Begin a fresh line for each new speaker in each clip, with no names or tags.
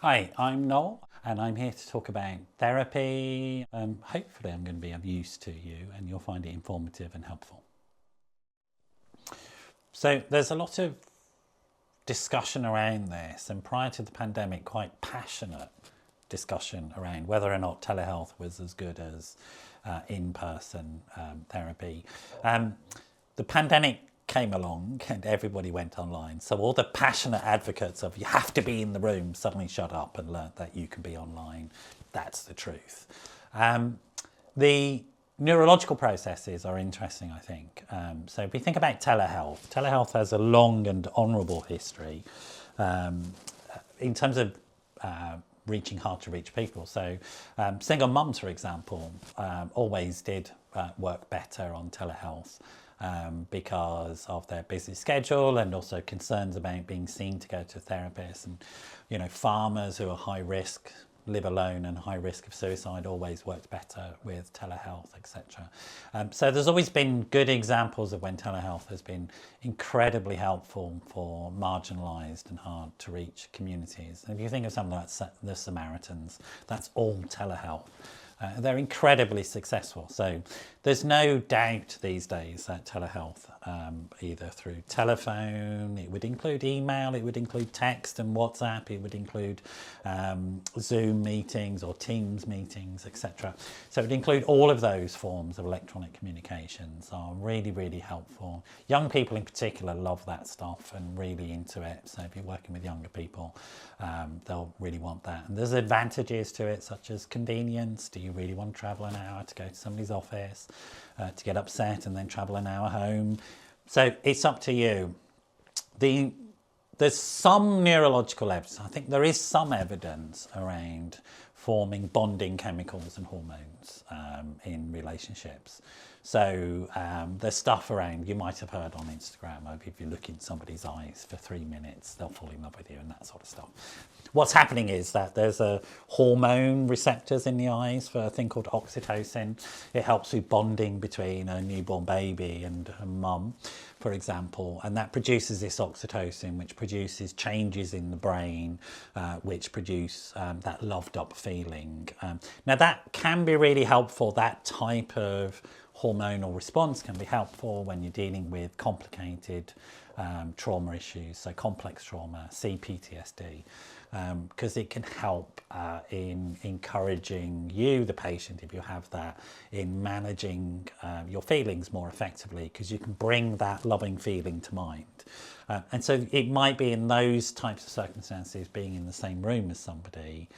Hi, I'm Noel and I'm here to talk about therapy. Hopefully I'm going to be of use to you and you'll find it informative and helpful. So there's a lot of discussion around this, and prior to the pandemic quite passionate discussion around whether or not telehealth was as good as in-person therapy. The pandemic came along and everybody went online. So all the passionate advocates of you have to be in the room suddenly shut up and learned that you can be online. That's the truth. The neurological processes are interesting, I think. So if we think about telehealth, telehealth has a long and honourable history in terms of reaching hard to reach people. So single mums, for example, always did work better on telehealth because of their busy schedule and also concerns about being seen to go to a therapist. And, you know, farmers who are high risk, live alone and high risk of suicide always worked better with telehealth, etc. So there's always been good examples of when telehealth has been incredibly helpful for marginalised and hard to reach communities. And if you think of something like the Samaritans, that's all telehealth. They're incredibly successful. So there's no doubt these days that telehealth, either through telephone, it would include email, it would include text and WhatsApp, it would include Zoom meetings or Teams meetings, etc. So it would include all of those forms of electronic communications are really, really helpful. Young people in particular love that stuff and really into it. So if you're working with younger people, they'll really want that. And there's advantages to it, such as convenience. Do you really want to travel an hour to go to somebody's office, to get upset and then travel an hour home? So it's up to you. There's some neurological evidence. I think there is some evidence around forming bonding chemicals and hormones in relationships. So there's stuff around, you might have heard on Instagram, if you look in somebody's eyes for 3 minutes, they'll fall in love with you and that sort of stuff. What's happening is that there's a hormone receptors in the eyes for a thing called oxytocin. It helps with bonding between a newborn baby and a mum, for example, and that produces this oxytocin, which produces changes in the brain, which produce that loved up feeling. Now that can be really helpful. That type of hormonal response can be helpful when you're dealing with complicated trauma issues, so complex trauma, CPTSD, because it can help in encouraging you, the patient, if you have that, in managing your feelings more effectively, because you can bring that loving feeling to mind. And so it might be in those types of circumstances, being in the same room as somebody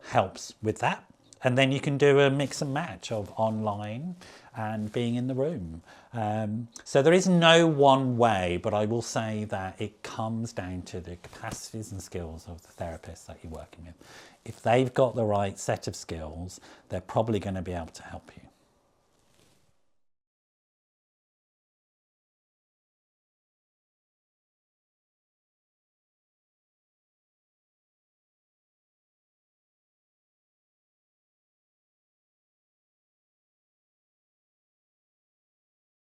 helps with that. And then you can do a mix and match of online and being in the room. So there is no one way, but I will say that it comes down to the capacities and skills of the therapist that you're working with. If they've got the right set of skills, they're probably going to be able to help you.